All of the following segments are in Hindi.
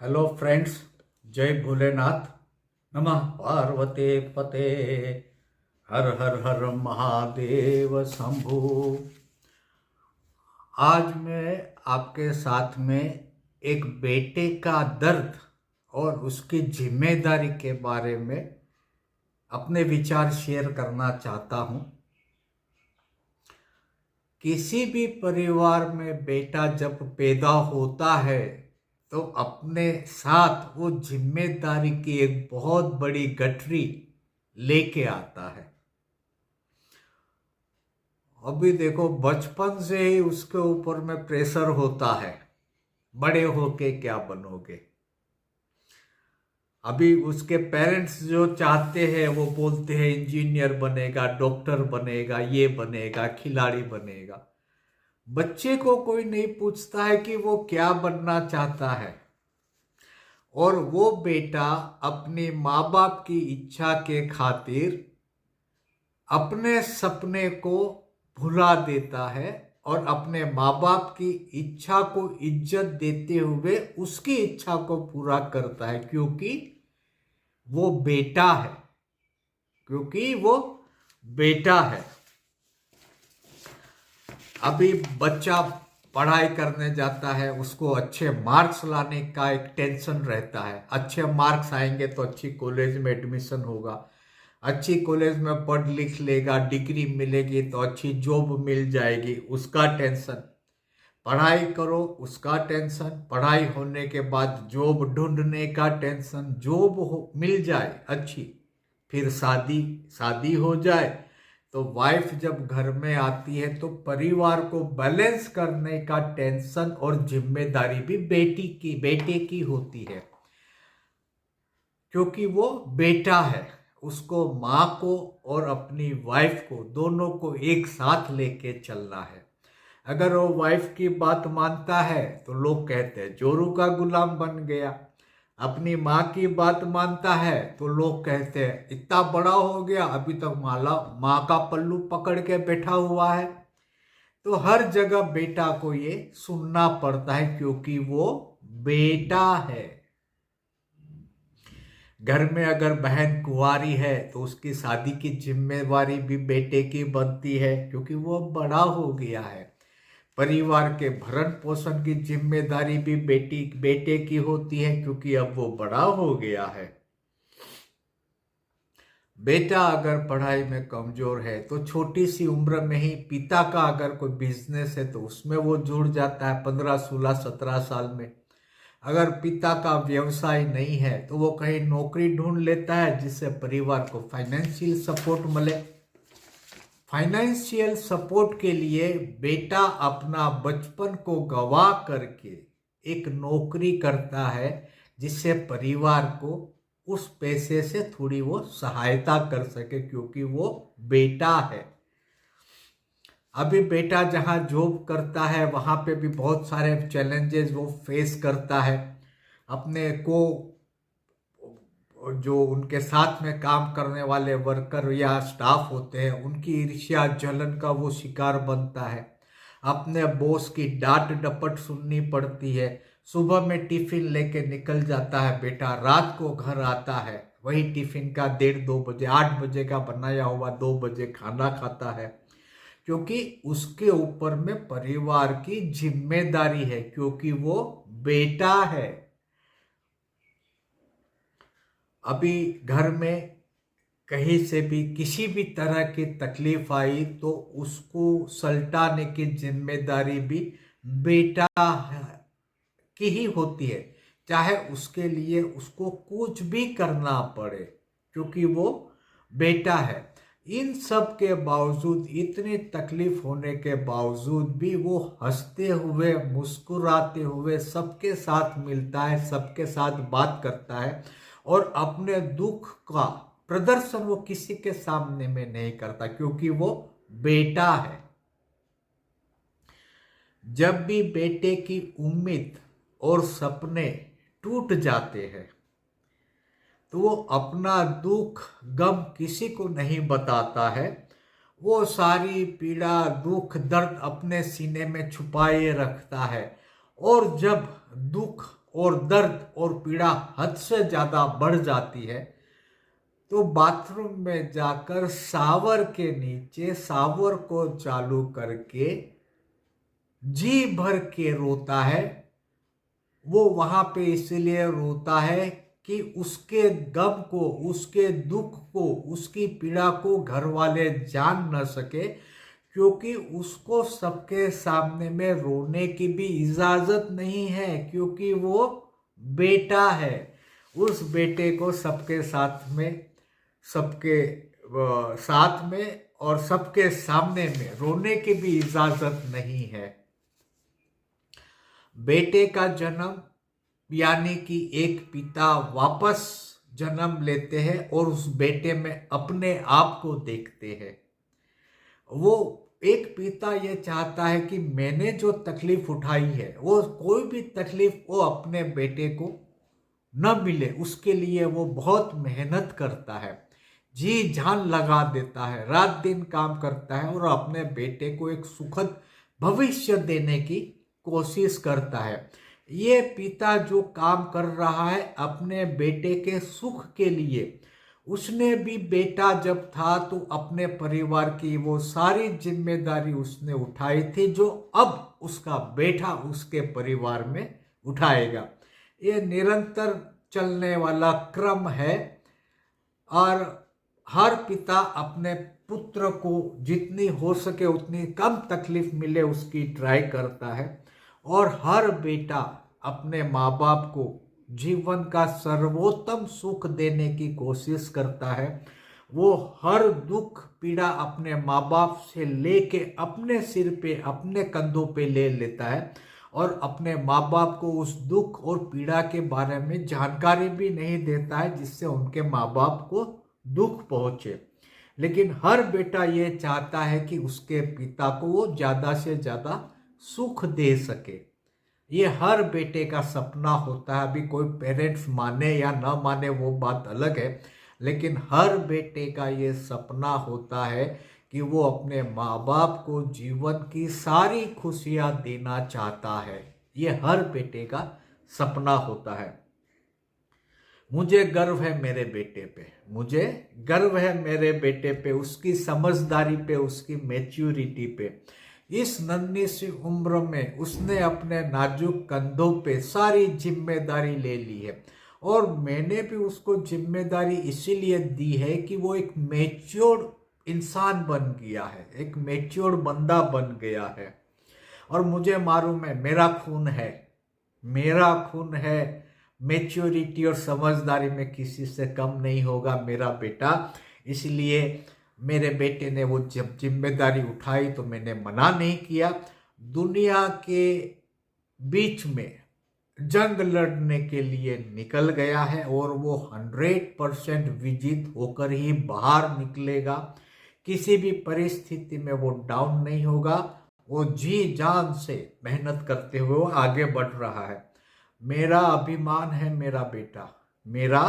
हेलो फ्रेंड्स, जय भोलेनाथ। नमः पार्वते पते, हर हर हर महादेव शंभु। आज मैं आपके साथ में एक बेटे का दर्द और उसकी जिम्मेदारी के बारे में अपने विचार शेयर करना चाहता हूँ। किसी भी परिवार में बेटा जब पैदा होता है तो अपने साथ वो जिम्मेदारी की एक बहुत बड़ी गठरी लेके आता है। अभी देखो, बचपन से ही उसके ऊपर में प्रेशर होता है, बड़े होके क्या बनोगे। अभी उसके पेरेंट्स जो चाहते हैं वो बोलते हैं इंजीनियर बनेगा, डॉक्टर बनेगा, ये बनेगा, खिलाड़ी बनेगा। बच्चे को कोई नहीं पूछता है कि वो क्या बनना चाहता है, और वो बेटा अपनी माँ बाप की इच्छा के खातिर अपने सपने को भुला देता है और अपने माँ बाप की इच्छा को इज्जत देते हुए उसकी इच्छा को पूरा करता है, क्योंकि वो बेटा है। क्योंकि वो बेटा है। अभी बच्चा पढ़ाई करने जाता है, उसको अच्छे मार्क्स लाने का एक टेंशन रहता है। अच्छे मार्क्स आएंगे तो अच्छी कॉलेज में एडमिशन होगा, अच्छी कॉलेज में पढ़ लिख लेगा, डिग्री मिलेगी तो अच्छी जॉब मिल जाएगी, उसका टेंशन। पढ़ाई करो, उसका टेंशन। पढ़ाई होने के बाद जॉब ढूंढने का टेंशन। मिल जाए अच्छी, फिर शादी शादी हो जाए तो वाइफ जब घर में आती है तो परिवार को बैलेंस करने का टेंशन और जिम्मेदारी भी बेटे की होती है, क्योंकि वो बेटा है। उसको माँ को और अपनी वाइफ को, दोनों को एक साथ लेके चलना है। अगर वो वाइफ की बात मानता है तो लोग कहते हैं जोरू का गुलाम बन गया। अपनी माँ की बात मानता है तो लोग कहते हैं इतना बड़ा हो गया, अभी तक माला माँ का पल्लू पकड़ के बैठा हुआ है। तो हर जगह बेटा को ये सुनना पड़ता है, क्योंकि वो बेटा है। घर में अगर बहन कुंवारी है तो उसकी शादी की जिम्मेवारी भी बेटे की बनती है, क्योंकि वो बड़ा हो गया है। परिवार के भरण पोषण की जिम्मेदारी भी बेटे की होती है, क्योंकि अब वो बड़ा हो गया है। बेटा अगर पढ़ाई में कमजोर है तो छोटी सी उम्र में ही पिता का अगर कोई बिजनेस है तो उसमें वो जुड़ जाता है 15, 16, 17 साल में। अगर पिता का व्यवसाय नहीं है तो वो कहीं नौकरी ढूंढ लेता है, जिससे परिवार को फाइनेंशियल सपोर्ट मिले। फाइनेंशियल सपोर्ट के लिए बेटा अपना बचपन को गवा करके एक नौकरी करता है, जिससे परिवार को उस पैसे से थोड़ी वो सहायता कर सके, क्योंकि वो बेटा है। अभी बेटा जहां जॉब करता है वहां पे भी बहुत सारे चैलेंजेस वो फेस करता है। अपने को जो उनके साथ में काम करने वाले वर्कर या स्टाफ होते हैं उनकी ईर्ष्या जलन का वो शिकार बनता है। अपने बॉस की डांट डपट सुननी पड़ती है। सुबह में टिफिन लेके निकल जाता है बेटा, रात को घर आता है, वही टिफिन का 1:30-2 बजे, 8 बजे का बनाया हुआ 2 बजे खाना खाता है, क्योंकि उसके ऊपर में परिवार की जिम्मेदारी है, क्योंकि वो बेटा है। अभी घर में कहीं से भी किसी भी तरह की तकलीफ आई तो उसको सल्टाने की जिम्मेदारी भी बेटा की ही होती है, चाहे उसके लिए उसको कुछ भी करना पड़े, क्योंकि वो बेटा है। इन सब के बावजूद, इतनी तकलीफ होने के बावजूद भी वो हंसते हुए, मुस्कुराते हुए सबके साथ मिलता है, सबके साथ बात करता है, और अपने दुख का प्रदर्शन वो किसी के सामने में नहीं करता, क्योंकि वो बेटा है। जब भी बेटे की उम्मीद और सपने टूट जाते हैं तो वो अपना दुख गम किसी को नहीं बताता है। वो सारी पीड़ा, दुख, दर्द अपने सीने में छुपाए रखता है, और जब दुख और दर्द और पीड़ा हद से ज्यादा बढ़ जाती है तो बाथरूम में जाकर शावर के नीचे शावर को चालू करके जी भर के रोता है। वो वहां पे इसलिए रोता है कि उसके गम को, उसके दुख को, उसकी पीड़ा को घर वाले जान न सके, क्योंकि उसको सबके सामने में रोने की भी इजाजत नहीं है, क्योंकि वो बेटा है। उस बेटे को सबके साथ में, सबके साथ में और सबके सामने में रोने की भी इजाजत नहीं है। बेटे का जन्म यानी कि एक पिता वापस जन्म लेते हैं और उस बेटे में अपने आप को देखते हैं। वो एक पिता ये चाहता है कि मैंने जो तकलीफ उठाई है वो कोई भी तकलीफ वो अपने बेटे को न मिले, उसके लिए वो बहुत मेहनत करता है, जी जान लगा देता है, रात दिन काम करता है और अपने बेटे को एक सुखद भविष्य देने की कोशिश करता है। ये पिता जो काम कर रहा है अपने बेटे के सुख के लिए, उसने भी बेटा जब था तो अपने परिवार की वो सारी जिम्मेदारी उसने उठाई थी जो अब उसका बेटा उसके परिवार में उठाएगा। ये निरंतर चलने वाला क्रम है और हर पिता अपने पुत्र को जितनी हो सके उतनी कम तकलीफ मिले उसकी ट्राई करता है और हर बेटा अपने माँ बाप को जीवन का सर्वोत्तम सुख देने की कोशिश करता है। वो हर दुख पीड़ा अपने माँ बाप से लेके अपने सिर पे, अपने कंधों पे ले लेता है और अपने माँ बाप को उस दुख और पीड़ा के बारे में जानकारी भी नहीं देता है जिससे उनके माँ बाप को दुख पहुंचे। लेकिन हर बेटा ये चाहता है कि उसके पिता को वो ज्यादा से ज्यादा सुख दे सके। ये हर बेटे का सपना होता है। अभी कोई पेरेंट्स माने या ना माने वो बात अलग है, लेकिन हर बेटे का ये सपना होता है कि वो अपने माँ बाप को जीवन की सारी खुशियां देना चाहता है। ये हर बेटे का सपना होता है। मुझे गर्व है मेरे बेटे पे, मुझे गर्व है मेरे बेटे पे, उसकी समझदारी पे, उसकी मैच्योरिटी पे। इस नन्ही सी उम्र में उसने अपने नाजुक कंधों पे सारी जिम्मेदारी ले ली है और मैंने भी उसको जिम्मेदारी इसीलिए दी है कि वो एक मैच्योर्ड इंसान बन गया है, एक मैच्योर्ड बंदा बन गया है। और मुझे मालूम है मेरा खून है, मेरा खून है, मैच्योरिटी और समझदारी में किसी से कम नहीं होगा मेरा बेटा। इसलिए मेरे बेटे ने वो जब जिम्मेदारी उठाई तो मैंने मना नहीं किया। दुनिया के बीच में जंग लड़ने के लिए निकल गया है और वो 100% विजित होकर ही बाहर निकलेगा। किसी भी परिस्थिति में वो डाउन नहीं होगा। वो जी जान से मेहनत करते हुए वो आगे बढ़ रहा है। मेरा अभिमान है मेरा बेटा, मेरा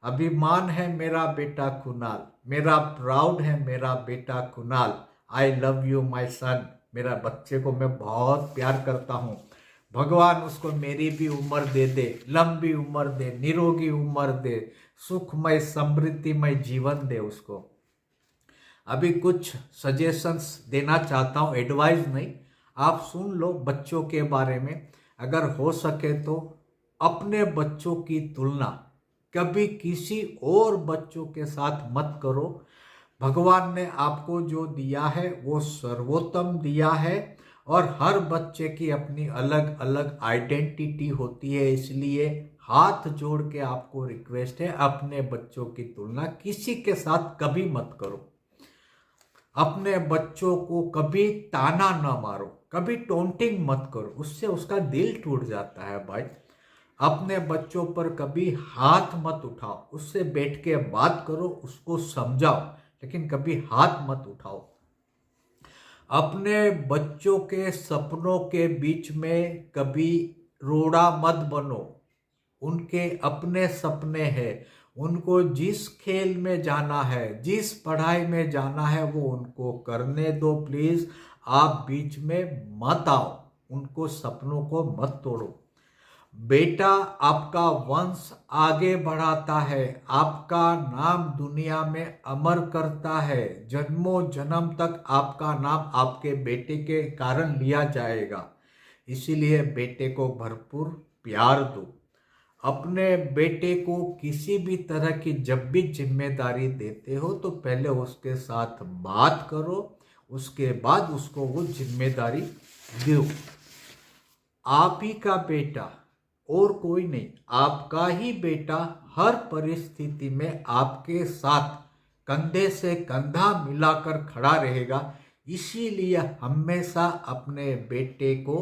अभिमान है मेरा बेटा कुणाल, मेरा प्राउड है मेरा बेटा Kunal. I love you my son. मेरा बच्चे को मैं बहुत प्यार करता हूँ। भगवान उसको मेरी भी उम्र दे दे, लंबी उम्र दे, निरोगी उम्र दे, सुखमय समृद्धिमय जीवन दे उसको। अभी कुछ सजेशंस देना चाहता हूँ, एडवाइस नहीं, आप सुन लो बच्चों के बारे में। अगर हो सके तो अपने बच्चों की तुलना कभी किसी और बच्चों के साथ मत करो। भगवान ने आपको जो दिया है वो सर्वोत्तम दिया है और हर बच्चे की अपनी अलग अलग आइडेंटिटी होती है। इसलिए हाथ जोड़ के आपको रिक्वेस्ट है, अपने बच्चों की तुलना किसी के साथ कभी मत करो। अपने बच्चों को कभी ताना ना मारो, कभी टोंटिंग मत करो, उससे उसका दिल टूट जाता है भाई। अपने बच्चों पर कभी हाथ मत उठाओ, उससे बैठ के बात करो, उसको समझाओ, लेकिन कभी हाथ मत उठाओ। अपने बच्चों के सपनों के बीच में कभी रोड़ा मत बनो। उनके अपने सपने हैं, उनको जिस खेल में जाना है, जिस पढ़ाई में जाना है वो उनको करने दो प्लीज। आप बीच में मत आओ, उनको सपनों को मत तोड़ो। बेटा आपका वंश आगे बढ़ाता है, आपका नाम दुनिया में अमर करता है। जन्मों जन्म तक आपका नाम आपके बेटे के कारण लिया जाएगा। इसीलिए बेटे को भरपूर प्यार दो। अपने बेटे को किसी भी तरह की जब भी जिम्मेदारी देते हो तो पहले उसके साथ बात करो, उसके बाद उसको वो जिम्मेदारी दो। आप ही का बेटा और कोई नहीं, आपका ही बेटा हर परिस्थिति में आपके साथ कंधे से कंधा मिलाकर खड़ा रहेगा। इसीलिए हमेशा अपने बेटे को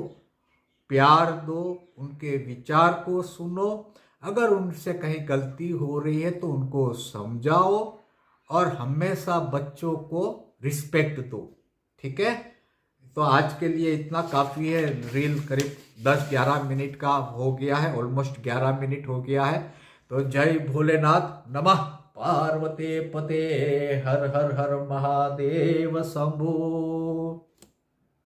प्यार दो, उनके विचार को सुनो। अगर उनसे कहीं गलती हो रही है तो उनको समझाओ और हमेशा बच्चों को रिस्पेक्ट दो। ठीक है, तो आज के लिए इतना काफ़ी है। रील करीब 10-11 मिनट का हो गया है, ऑलमोस्ट 11 मिनट हो गया है। तो जय भोलेनाथ, नमः पार्वती पते, हर हर हर महादेव शंभो।